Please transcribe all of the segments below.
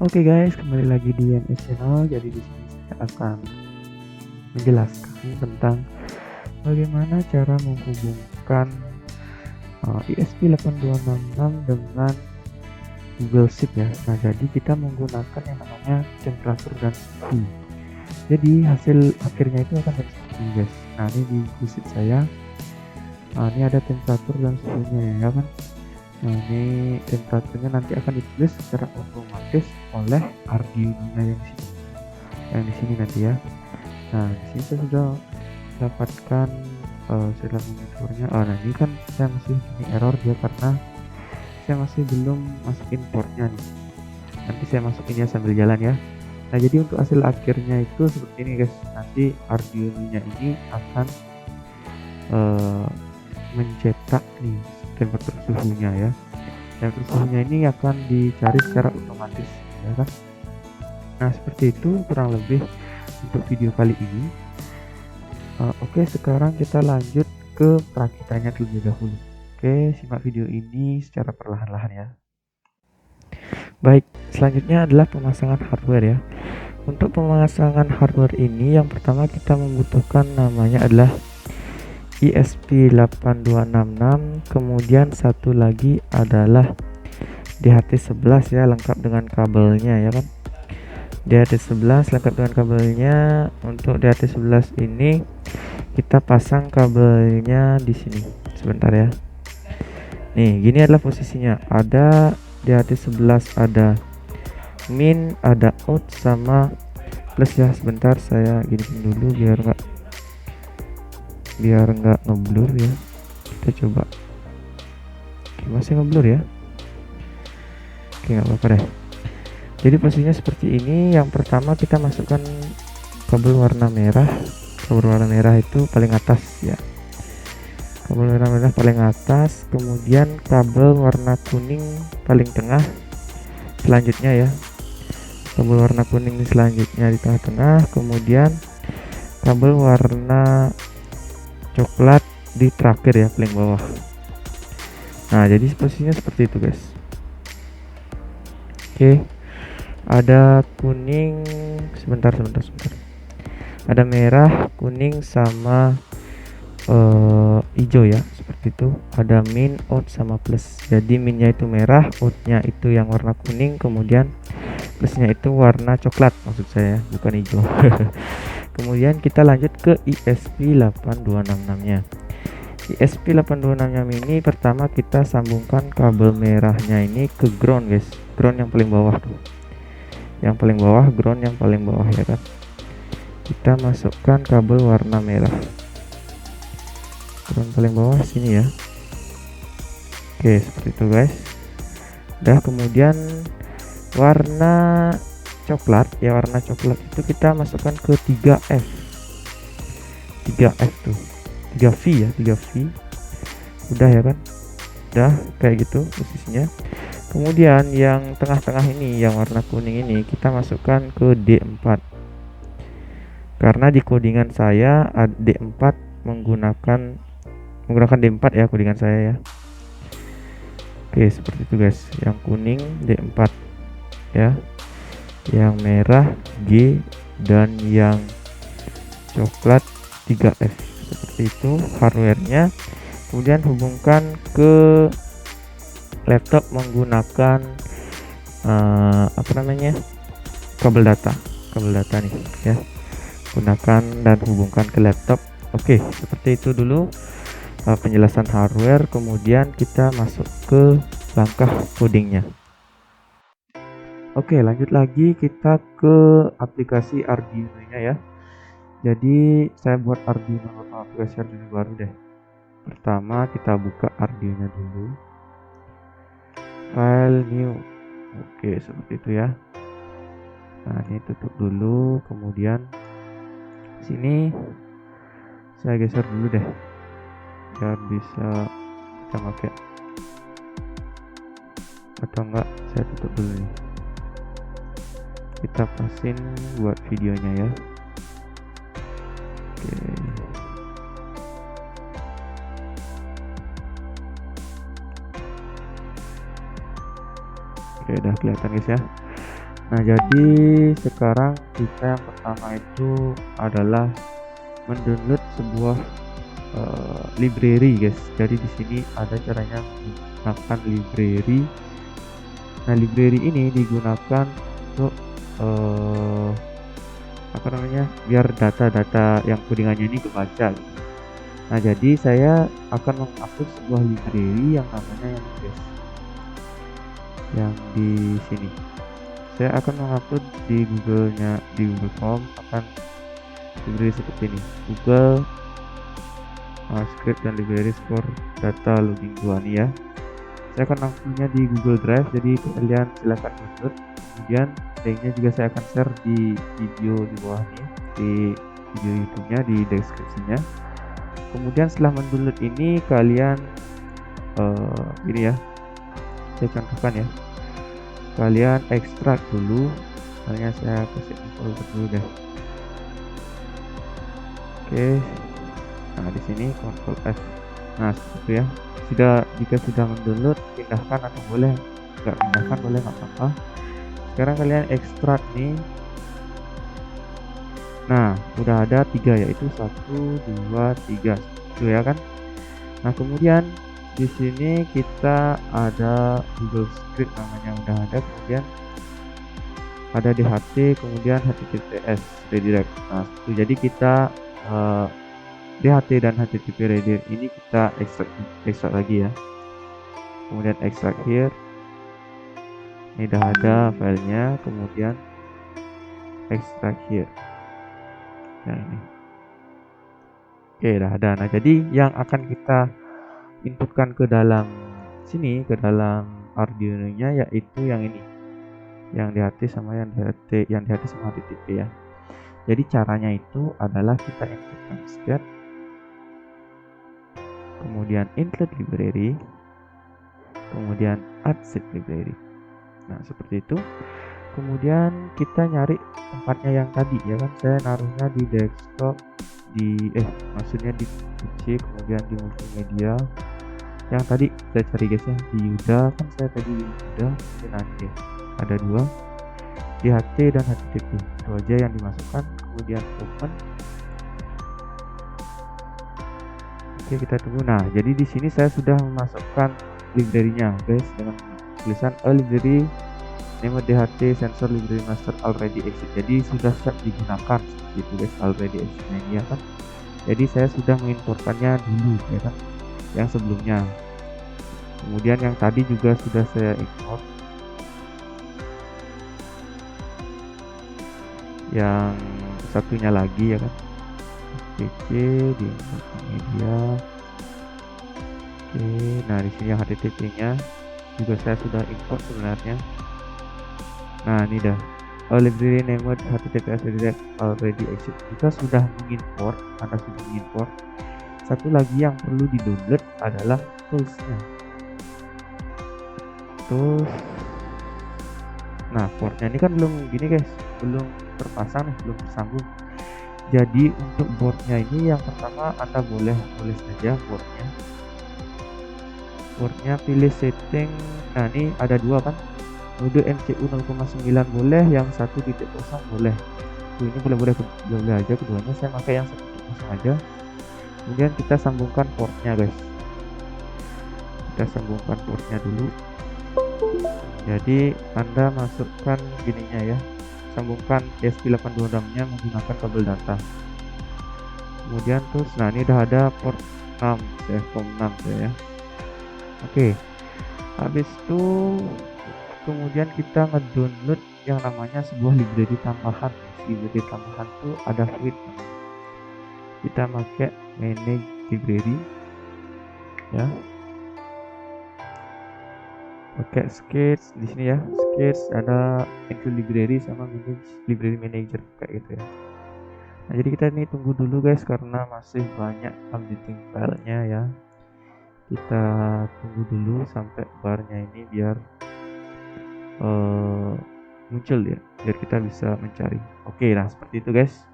Oke guys, kembali lagi di NS Channel. Jadi di sini saya akan menjelaskan tentang bagaimana cara menghubungkan ESP8266 dengan Google Sheet ya. Nah, jadi kita menggunakan yang namanya temperatur dan suhu. Jadi hasil akhirnya itu akan seperti ini guys. Nah, ini di Google Sheet saya. Nah, ini ada temperatur dan suhunya ya kan. Nah, ini temperaturnya nanti akan ditulis secara otomatis oleh Arduino-nya yang di sini nanti ya. Nah, di sini saya sudah dapatkan sudah monitornya. Nah ini kan saya masih ini error dia karena saya masih belum masukin portnya nih. Nanti saya masukin ya sambil jalan ya. Nah, jadi untuk hasil akhirnya itu seperti ini guys. Nanti Arduino-nya ini akan mencetak nih temperatur suhunya ya. Temperatur suhunya ini akan dicari secara otomatis ya kan. Nah, seperti itu kurang lebih untuk video kali ini. Oke, sekarang kita lanjut ke perakitannya terlebih dahulu. Oke, simak video ini secara perlahan-lahan ya. Baik, selanjutnya adalah pemasangan hardware ya. Untuk pemasangan hardware ini yang pertama kita membutuhkan namanya adalah ESP8266, kemudian satu lagi adalah DHT11 ya, lengkap dengan kabelnya ya kan. DHT11 lengkap dengan kabelnya. Untuk DHT11 ini kita pasang kabelnya di sini. Sebentar ya. Nih, gini adalah posisinya. Ada DHT11, ada min, ada out sama plus ya. Sebentar saya gini dulu biar nggak ngeblur ya. Kita coba. Oke, masih ngeblur ya. Oke, nggak apa-apa deh. Jadi posisinya seperti ini. Yang pertama kita masukkan kabel warna merah. Kabel warna merah itu paling atas ya. Kabel warna merah paling atas, kemudian kabel warna kuning paling tengah. Selanjutnya ya. Kabel warna kuning selanjutnya di tengah-tengah, kemudian kabel warna coklat di terakhir ya, paling bawah. Nah, jadi posisinya seperti itu, guys. Oke. Ada kuning, sebentar. Ada merah, kuning sama hijau ya, seperti itu. Ada min, out sama plus. Jadi minnya itu merah, outnya itu yang warna kuning, kemudian plusnya itu warna coklat maksud saya, bukan hijau. Kemudian kita lanjut ke ESP8266 nya. ESP8266 ini pertama kita sambungkan kabel merahnya ini ke ground guys, ground yang paling bawah tuh. Yang paling bawah, ground yang paling bawah ya kan. Kita masukkan kabel warna merah, ground paling bawah sini ya. Oke, seperti itu guys. Udah, kemudian warna coklat ya, warna coklat itu kita masukkan ke 3F tuh, 3V ya, 3V. Udah ya kan, udah kayak gitu posisinya. Kemudian yang tengah-tengah ini, yang warna kuning ini kita masukkan ke D4. Karena di codingan saya D4 menggunakan D4 ya, codingan saya ya. Oke, seperti itu guys. Yang kuning D4 ya. Yang merah G dan yang coklat 3F. Seperti itu hardware-nya. Kemudian hubungkan ke laptop menggunakan kabel data nih ya, gunakan dan hubungkan ke laptop. Oke, seperti itu dulu penjelasan hardware. Kemudian kita masuk ke langkah codingnya. Oke, lanjut lagi kita ke aplikasi Arduino nya ya. Jadi saya buat Arduino atau aplikasi Arduino baru deh. Pertama kita buka Arduino dulu, file new. Oke, seperti itu ya. Nah, ini tutup dulu. Kemudian sini saya geser dulu deh biar bisa kita pakai, atau enggak saya tutup dulu nih. Kita pasin buat videonya ya. Oke, udah kelihatan guys ya. Nah, jadi sekarang kita yang pertama itu adalah mendownload sebuah library guys. Jadi di sini ada caranya menggunakan library. Nah, library ini digunakan untuk apa namanya, biar data-data yang codingannya ini kebaca gitu. Nah, jadi saya akan mengupload sebuah library yang namanya yang guys, yang di sini. Saya akan mengupload di Google Form, akan library seperti ini, Google script dan library for data logging 2 nih ya. Saya akan langsungnya di Google Drive, jadi kalian silahkan download. Kemudian linknya juga saya akan share di video di bawah nih, di video YouTube-nya, di deskripsinya. Kemudian setelah mendownload ini kalian ini ya, saya contohkan ya, kalian ekstrak dulu. Misalnya saya kasih folder dulu deh. Oke, nah di sini Ctrl F. Nah seperti itu ya. Jika sudah mendownload, pindahkan atau boleh nggak pindahkan, boleh nggak apa-apa. Sekarang kalian ekstrak nih. Nah udah ada 3, yaitu 1, 2, 3 itu ya kan. Nah kemudian di sini kita ada Google Script namanya udah ada, kemudian ada DHT, kemudian HTTPS redirect. Nah itu jadi kita DHT dan HTTP redirect ini kita ekstrak lagi ya. Kemudian extract here, ini udah ada filenya, kemudian extract here. Nah ini oke, udah ada. Nah jadi yang akan kita inputkan ke dalam sini, ke dalam Arduino nya, yaitu yang ini, yang DHT sama yang DHT sama HTTP ya. Jadi caranya itu adalah kita inputkan script, kemudian include library, kemudian add set library. Nah seperti itu. Kemudian kita nyari tempatnya yang tadi ya kan, saya naruhnya di desktop, maksudnya di PC, kemudian di multimedia yang tadi saya cari guys ya, di Yuda kan, saya tadi di Yuda. Nanti ada 2, DHT dan HTTP, itu aja yang dimasukkan. Kemudian open. Oke, kita tunggu. Nah jadi di sini saya sudah memasukkan library-nya guys, dengan tulisan a library name DHT sensor library master already exist. Jadi sudah siap digunakan gitu guys, already exist ini ya kan. Jadi saya sudah mengimport-kannya dulu ya kan, yang sebelumnya. Kemudian yang tadi juga sudah saya import, yang satunya lagi ya kan, PC di media. Oke, nah di sini yang HTTP-nya juga saya sudah import sebenarnya. Nah ini dah library named HTTPS redirect already exist. Jika sudah mengimport, Anda sudah mengimport, satu lagi yang perlu di download adalah toolsnya. Nah portnya ini kan belum gini guys, belum terpasang nih, belum tersambung. Jadi untuk boardnya ini yang pertama Anda boleh tulis saja boardnya pilih setting. Nah ini ada 2 kan, mode MCU 0,9 boleh, yang 1.0 boleh. Ini boleh aja keduanya, saya pakai yang 1.0 aja. Kemudian kita sambungkan portnya guys, kita sambungkan portnya dulu. Jadi Anda masukkan gininya ya, sambungkan ESP8266 nya menggunakan kabel data. Kemudian terus, nah ini udah ada port 6, CFCOM 6 ya. Oke, habis itu kemudian kita ngedownload yang namanya sebuah library tambahan. Library tambahan tuh ada Fluid. Kita pakai manage library ya, pakai sketch di sini ya, sketch ada include library sama manage library manager kayak gitu ya. Nah jadi kita ini tunggu dulu guys, karena masih banyak updating filenya ya. Kita tunggu dulu sampai barnya ini biar muncul ya, biar kita bisa mencari. Oke, nah seperti itu guys.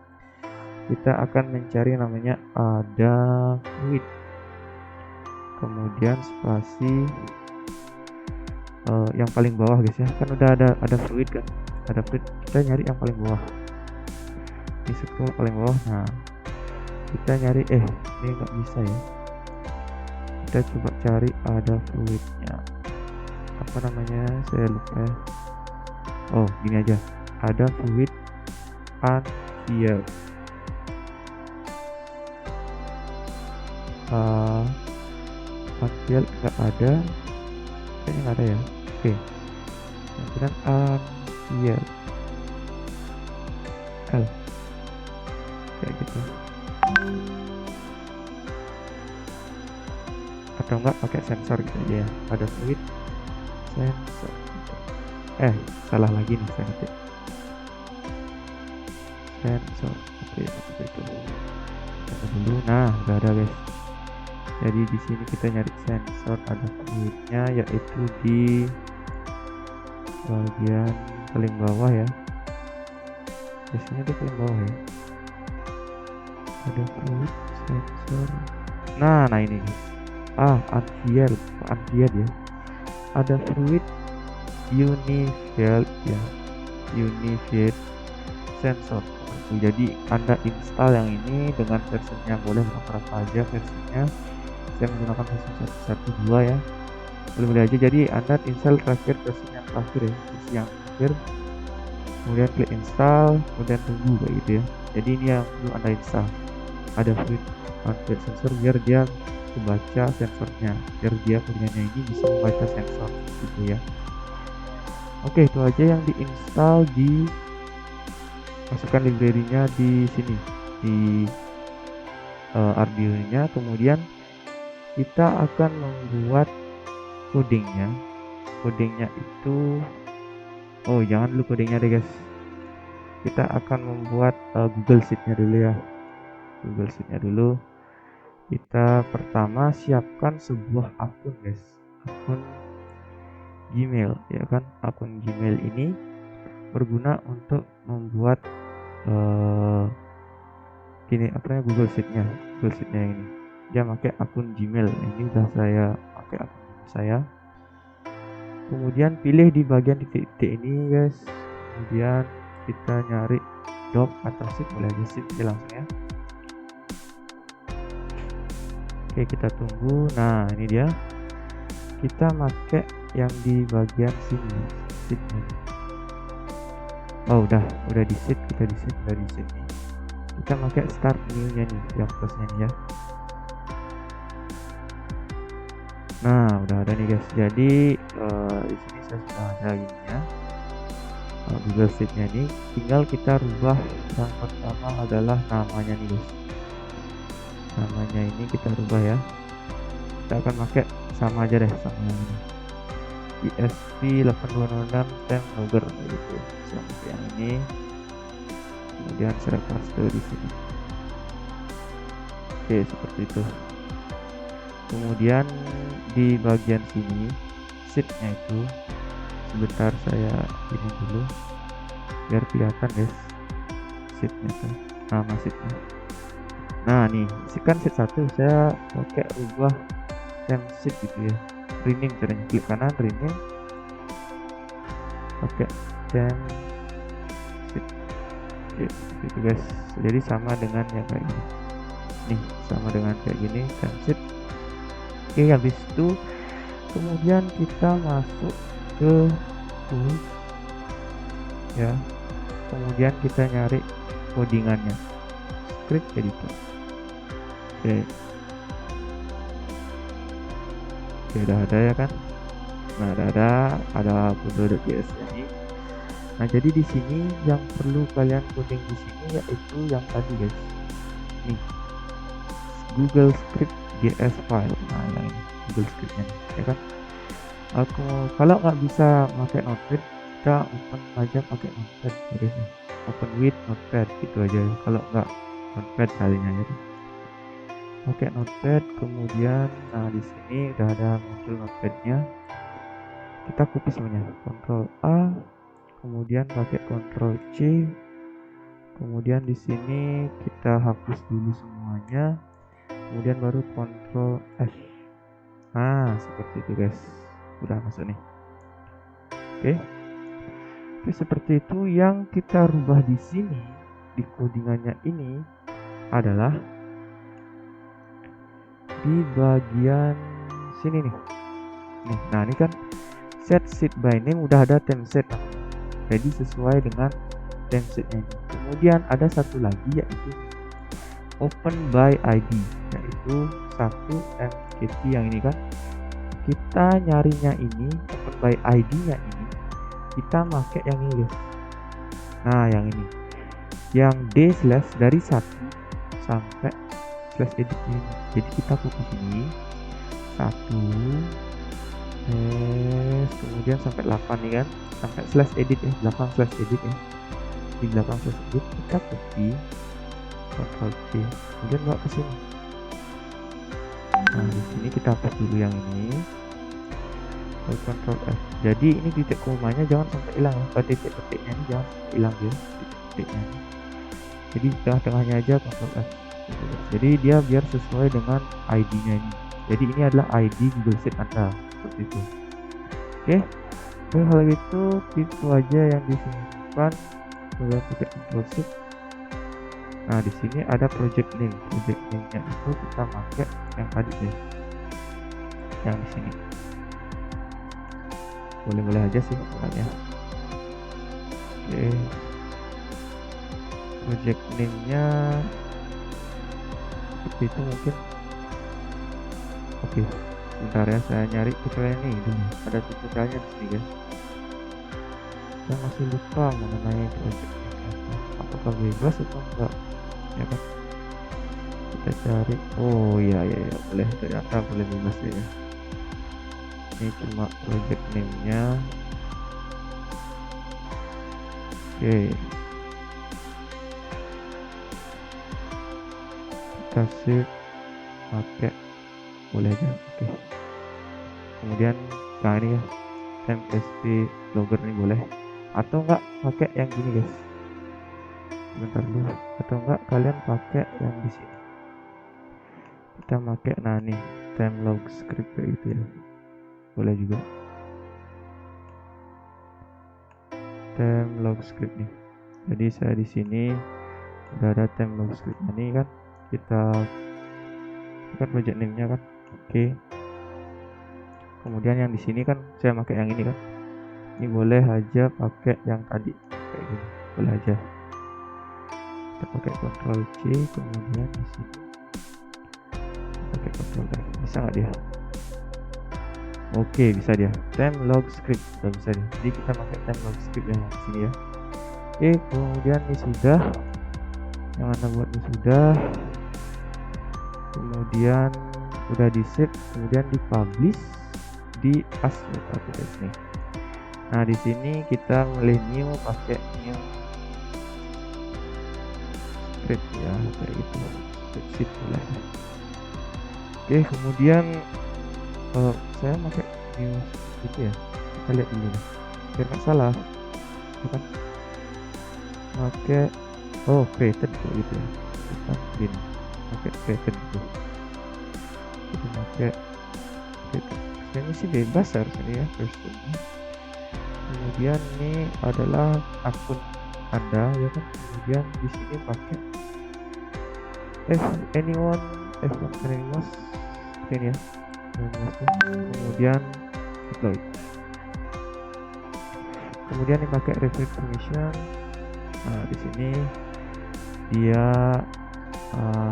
Kita akan mencari namanya ada Fluid, kemudian spasi yang paling bawah guys ya, kan udah ada Fluid kan. ada fluid, kita nyari yang paling bawah, di scroll paling bawah. Nah kita nyari ini nggak bisa ya, kita coba cari ada fluidnya, apa namanya, saya lupa. Oh gini aja, ada fluid unfilled, unfilled nggak ada, kayaknya nggak ada ya. Oke, kemudian unfilled L kayak gitu, atau enggak pakai sensor gitu aja ya, ada fluid sensor. Salah lagi nih, saya ngetik sensor. Oke, seperti itu. Coba dulu. Nah udah ada guys. Jadi di sini kita nyari sensor, ada fluidnya yaitu di bagian paling bawah ya. Biasanya di paling bawah ya. Ada fluid sensor. Nah ini unfilled ya. Ada fluid unfilled ya, unfilled sensor. Jadi Anda install yang ini dengan versinya, boleh berapa aja versinya. Saya menggunakan versi 1.1.2 ya, boleh aja. Jadi Anda install terakhir versi yang terakhir ya, versi yang terakhir, kemudian klik install, kemudian tunggu kayak gitu ya. Jadi ini yang perlu Anda install, ada fluid unfilled sensor biar dia membaca sensornya, biar dia punyanya ini bisa membaca sensor gitu ya. Oke, itu aja yang diinstal, di masukkan library-nya di sini di Arduino-nya. Kemudian kita akan membuat codingnya. Codingnya itu jangan dulu codingnya deh guys, kita akan membuat Google Sheet-nya dulu ya. Google Sheet-nya dulu. Kita pertama siapkan sebuah akun guys, akun Gmail ya kan. Akun Gmail ini berguna untuk membuat Google Sheet-nya yang ini. Dia pakai akun Gmail, ini udah saya pakai akun saya. Kemudian pilih di bagian titik-titik ini guys, kemudian kita nyari doc atau sheet, boleh aja sheet aja langsung ya. Oke, kita tunggu. Nah ini dia, kita pakai yang di bagian sini sheet-nya. Udah di sheet, kita di sheet, udah di sheet nih. Kita pakai start new-nya nih, yang plusnya nih ya. Nah udah ada nih guys. Jadi di sini saya sudah ada ininya, Google Sheet-nya nih. Tinggal kita rubah, yang pertama adalah namanya nih guys. Namanya ini kita rubah ya. Kita akan pakai sama aja deh, sama yang ini, ESP8206 Tem Logger gitu. Seperti yang ini. Kemudian saya paste di sini. Oke, seperti itu. Kemudian di bagian sini sheet-nya itu, sebentar saya ini dulu biar kelihatan guys sheet-nya tuh, nama sheet-nya. Nah nih, kan sheet 1 saya pakai ubah tem sheet gitu ya, rename caranya, klik kanan rename, pakai tem sheet gitu guys. Jadi sama dengan yang kayak gini nih, sama dengan kayak gini, tem sheet. Oke, habis itu kemudian kita masuk ke tools ya, kemudian kita nyari codingannya, script editor. Oke, udah ada ya kan. Nah ada Bodo.js ini. Nah jadi di sini yang perlu kalian coding di sini yaitu yang tadi guys, nih Google Script JS file. Nah yang ini Google Script-nya ya kan. Kalau nggak bisa pakai Notepad, kita open aja pakai Notepad biasanya. Open with Notepad gitu aja ya. Kalau nggak Notepad kalinya ya, pakai Notepad. Kemudian nah di sini udah ada muncul Notepad-nya. Kita copy semuanya, Ctrl A, kemudian pakai Ctrl C, kemudian di sini kita hapus dulu semuanya, kemudian baru Ctrl F. Nah seperti itu guys, udah masuk nih. Oke, Oke, seperti itu. Yang kita rubah di sini di codingannya ini adalah di bagian sini nih. Nah ini kan set seed by name udah ada temset, jadi sesuai dengan temsetnya ini. Kemudian ada satu lagi yaitu open by ID, yaitu satu MKT yang ini kan. Kita nyarinya ini open by ID nya ini, kita pakai yang ini guys. Nah yang ini, yang D slash dari 1 sampai slash edit ini. Jadi kita fokus ini 1 kemudian sampai 8 nih kan, sampai slash edit ya, 8 slash edit ya. Di 8 slash edit kita copy, Ctrl C, kemudian bawa ke sini. Nah di sini kita hapus dulu yang ini, Ctrl F. Jadi ini titik komanya jangan sampai hilang ya, titik-titiknya ini jangan sampai hilang ya, titik-titiknya. Jadi tengah-tengahnya aja Ctrl F. Jadi dia biar sesuai dengan ID-nya ini. Jadi ini adalah ID Google Sheet Anda, seperti itu. Oke, kalau gitu itu aja yang disimpan. Kemudian pakai Control Shift. Nah di sini ada project name. Project name-nya itu kita pakai yang tadi deh, yang di sini. Boleh-boleh aja sih sebenarnya. Oke, project name-nya seperti itu mungkin. Oke, sebentar ya, saya nyari tutorial ini dulu. Ada tutorialnya di sini guys. Saya masih lupa mengenai project name, apakah bebas atau enggak ya kan. Kita cari. Oh iya boleh, ternyata boleh bebas ya. Ini cuma project name nya. Oke, kita save pakai, boleh aja. Oke, kemudian nah ini ya, MSP logger ini boleh, atau enggak pakai yang gini guys. Bentar dulu, atau enggak kalian pakai yang di sini. Kita pakai nah nih, time log script kayak gitu ya, boleh juga. Time log script nih. Jadi saya di sini udah ada time log script ini kan, kita project name-nya kan. Oke. Kemudian yang di sini kan saya pakai yang ini kan. Ini boleh aja pakai yang tadi kayak gini, boleh aja. Kita pakai Ctrl C, kemudian di sini pakai Ctrl F. Bisa nggak dia? Oke, bisa dia. Time log script sudah bisa dia. Jadi kita pakai time log script yang di sini ya. Oke, kemudian ini sudah, yang Anda buat ini sudah. Kemudian udah di save, kemudian di publish di password aplikasi nih. Nah di sini kita milih new, pakai new script ya, kayak gitu, script boleh. Oke, kemudian saya pakai new gitu ya, kita lihat dulu nih biar nggak salah ya kan. Pakai created gitu ya, kita bin pakai created gitu. Kita pakai created, ini sih bebas harusnya ya versionnya. Kemudian ini adalah akun Anda ya kan. Kemudian di sini pakai anyone anonymous ini ya, kemudian deploy. Kemudian ini pakai restrict permission. Nah di sini dia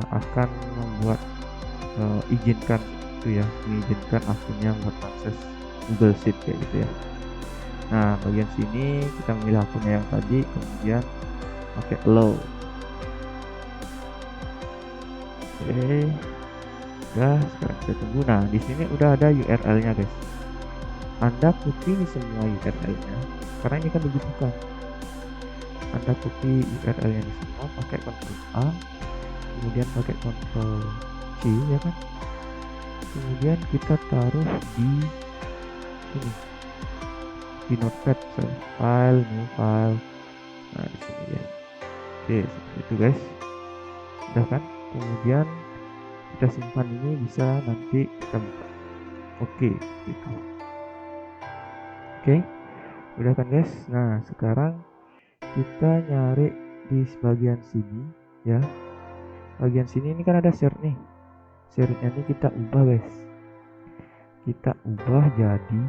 akan membuat izinkan itu ya, mengizinkan akunnya buat akses Google Sheet kayak gitu ya. Nah bagian sini kita memilih akunnya yang tadi, kemudian pakai allow. Oke, udah, sekarang kita tunggu. Nah di sini udah ada URL-nya guys. Anda copy ini semua URL-nya karena ini kan dibutuhkan. Anda copy URL-nya di semua, pakai Ctrl A, kemudian pakai Ctrl C ya kan. Kemudian kita taruh di sini, di notepad, file, new file. Nah di sini ya. Oke, seperti itu guys. Udah kan? Kemudian kita simpan ini, bisa nanti kita buka. Oke, gitu. Oke. Udah kan guys. Nah sekarang kita nyari di bagian sini ya. Bagian sini ini kan ada share nih. Share-nya ini kita ubah guys. Kita ubah jadi.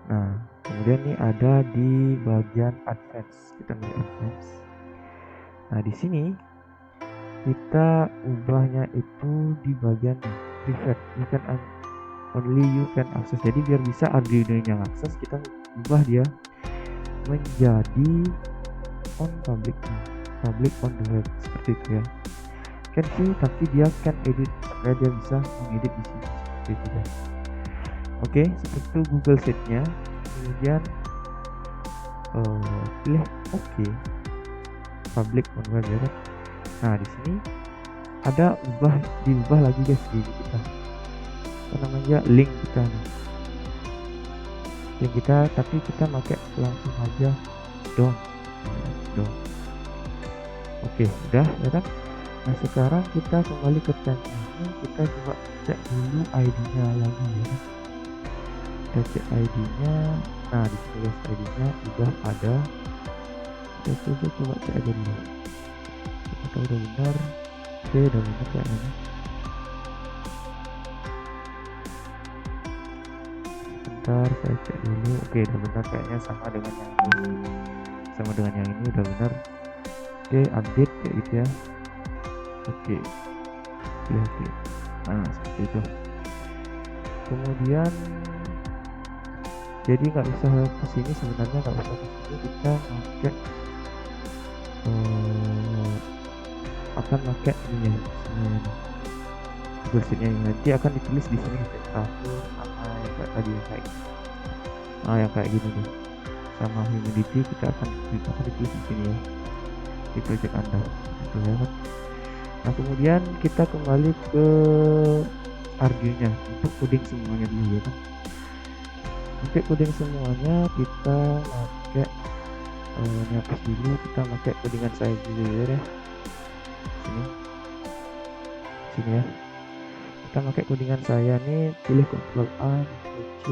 Nah kemudian ini ada di bagian advance. Kita milih advance. Nah di sini kita ubahnya itu di bagian private. You can only you can access. Jadi biar bisa Arduino yang akses, kita ubah dia menjadi on public on the web seperti itu ya. Can view tapi dia can edit, supaya dia bisa mengedit di sini seperti itu ya. Oke, seperti itu Google Sheet-nya. Kemudian pilih oke. Public on web ya kan. Nah di sini ada diubah lagi guys di kita. Apa namanya, link kita nih. Link kita, tapi kita pakai langsung aja dong. Oke, udah ya kan. Nah sekarang kita kembali ke tab ini, kita coba cek dulu ID-nya lagi ya kan? Kita cek ID-nya. Nah di sini guys, ID-nya udah ada. Kita coba cek aja dulu. Kita udah benar. Oke, udah benar kayaknya. Sebentar, saya cek dulu. Oke, udah benar kayaknya, sama dengan yang ini. Udah benar. Oke, update kayak gitu ya. Oke. Nah seperti itu. Kemudian jadi nggak usah kesini, sebenarnya nggak usah kesini, kita pakai akan pakai ini ya, Google Sheet-nya nanti akan ditulis di sini temperatur sama yang kayak tadi kayak yang kayak gini nih, sama humidity kita akan ditulis di sini ya, di project Anda itu ya kan. Nah kemudian kita kembali ke Arduino-nya untuk coding semuanya dulu ya kan. Untuk coding semuanya kita pakai hapus dulu, kita pakai codingan saya dulu ya. Sini ya. Kita pakai codingan saya nih, pilih Ctrl A, Ctrl C.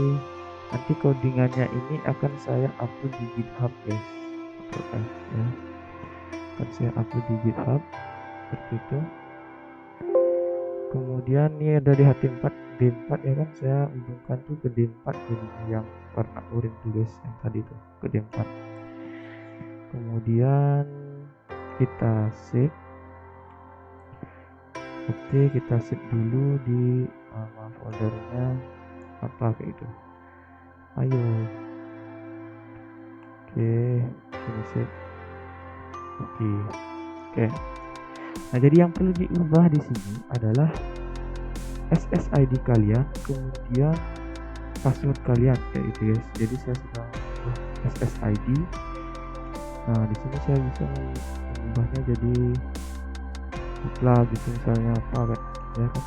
Nanti codingannya ini akan saya upload di GitHub guys. Ctrl F ya. Akan saya upload di GitHub seperti itu. Kemudian ini ada di HT4 D4 ya kan, saya hubungkan tuh ke D4 jadi yang warna oranye tuh guys, yang tadi tuh ke D4. Kemudian kita save. Oke, kita save dulu di nama foldernya apa kayak itu. Ayo. Oke, sini save. Oke. Nah, jadi yang perlu diubah di sini adalah SSID kalian, kemudian password kalian kayak itu guys. Jadi saya sudah ubah SSID. Nah, di sini saya bisa mengubahnya jadi gitu misalnya apa kan ya kan,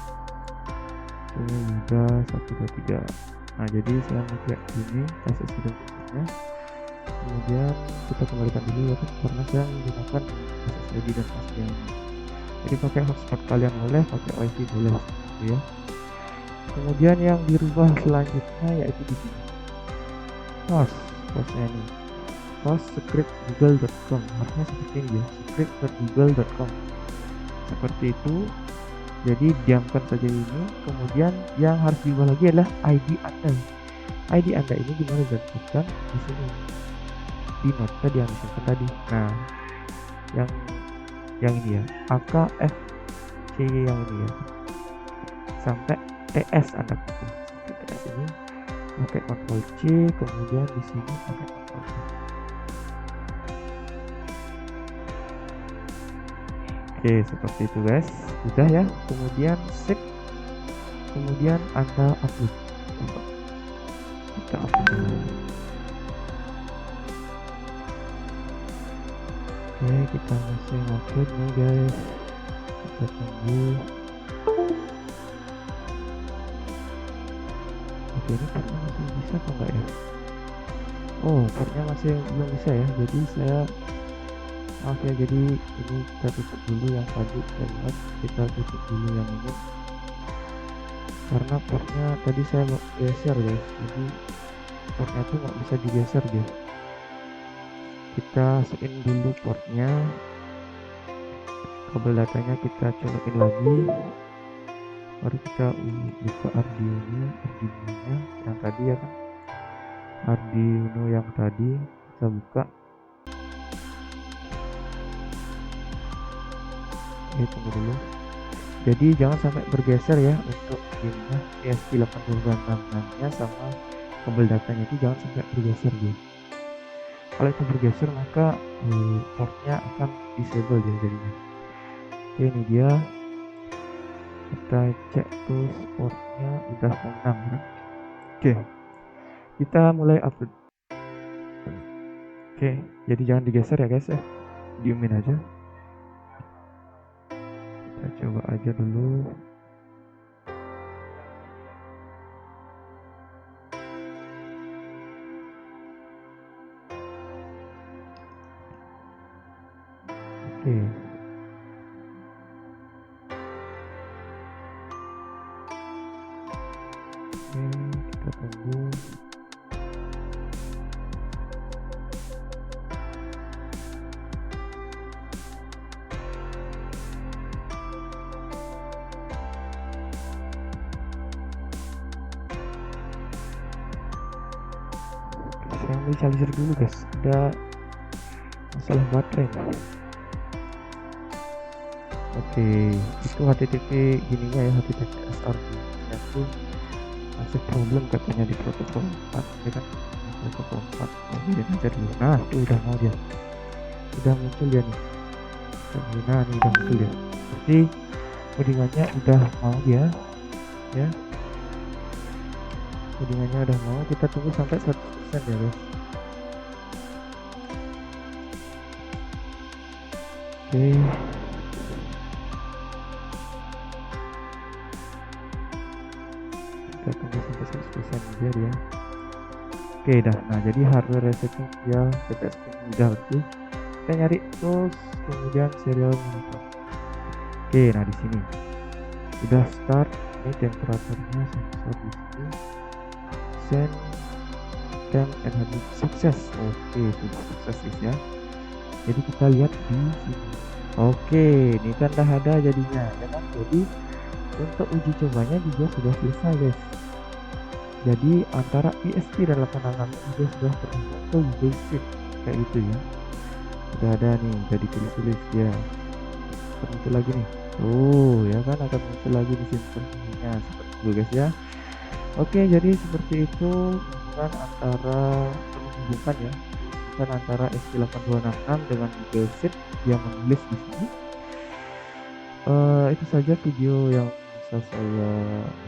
ini juga 123. Nah jadi saya pakai ini SSID nya, kemudian kita kembalikan dulu ya kan, karena saya menggunakan SSID dan password yang ini. Jadi pakai hotspot kalian boleh, pakai wifi boleh gitu ya. Kemudian yang dirubah selanjutnya yaitu di sini hostnya ini, host script.google.com, artinya seperti ini ya, script.google.com seperti itu. Jadi diamkan saja ini. Kemudian yang harus diubah lagi adalah ID Anda. ID Anda ini dimana didapatkan di sini di note tadi yang disimpan tadi. Nah yang ini ya, AKFC yang ini ya, sampai TS Anda pilih TS ini, pakai Ctrl C, kemudian di sini pakai Ctrl C. Oke, seperti itu guys. Udah ya. Kemudian save. Kemudian Anda upload. Kita upload dulu. Oke, kita masih upload nih guys. Kita tunggu. Oke, ini partnya masih bisa apa enggak ya? Oh, partnya masih belum bisa ya. Jadi saya maaf ya, jadi ini kita tutup dulu yang tadi kita tutup dulu yang ini karena partnya tadi saya geser guys, jadi portnya tuh nggak bisa digeser guys. Kita masukin dulu portnya, kabel datanya kita colokin lagi, baru kita buka Arduino nya yang tadi ya kan, Arduino yang tadi kita buka. Tunggu dulu. Jadi jangan sampai bergeser ya untuk ininya ESP8266 nya sama kabel datanya itu jangan sampai bergeser guys. Kalau itu bergeser maka portnya akan disable ya jadinya. Oke, ini dia, kita cek terus portnya udah 6 kan. Oke, kita mulai upload. Oke, jadi jangan digeser ya guys ya, diemin aja. Kita coba aja dulu. Oke, kita tunggu. Saya ambil charger dulu guys, ada masalah baterai. Oke, itu HTTP gininya ya, HTTP SRP itu masih problem katanya di protokol 4 ya kan, protokol 4. Mobilin aja dulu. Nah itu udah mau dia, udah muncul dia nih. Nah ini udah muncul ya, berarti codingannya udah mau dia ya, codingannya udah mau. Kita tunggu sampai 100% ya guys. Oke, kita tunggu sampai 100% aja dia. Oke dah. Nah jadi hardware resetting ya TPS udah, berarti kita nyari terus kemudian serial monitor. Oke, nah di sini udah start. Ini temperaturnya sensor di sini, send temp and habit sukses. Oke, sudah sukses guys ya. Jadi kita lihat di sini. Oke, ini kan dah ada jadinya ya kan. Jadi untuk uji cobanya juga sudah selesai guys. Jadi antara ESP dan 866 juga sudah terhubung ke Google Sheet kayak gitu ya. Sudah ada nih, jadi tulis-tulis ya. Muncul lagi nih. Oh ya kan, akan muncul lagi di simbolnya seperti itu guys ya. Oke, jadi seperti itu hubungan antara SP8266 dengan Google Sheet yang menulis di sini. Itu saja video yang bisa saya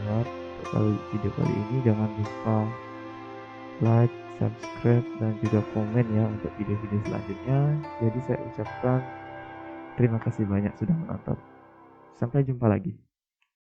buat untuk video kali ini. Jangan lupa like, subscribe, dan juga komen ya untuk video-video selanjutnya. Jadi saya ucapkan terima kasih banyak sudah menonton. Sampai jumpa lagi.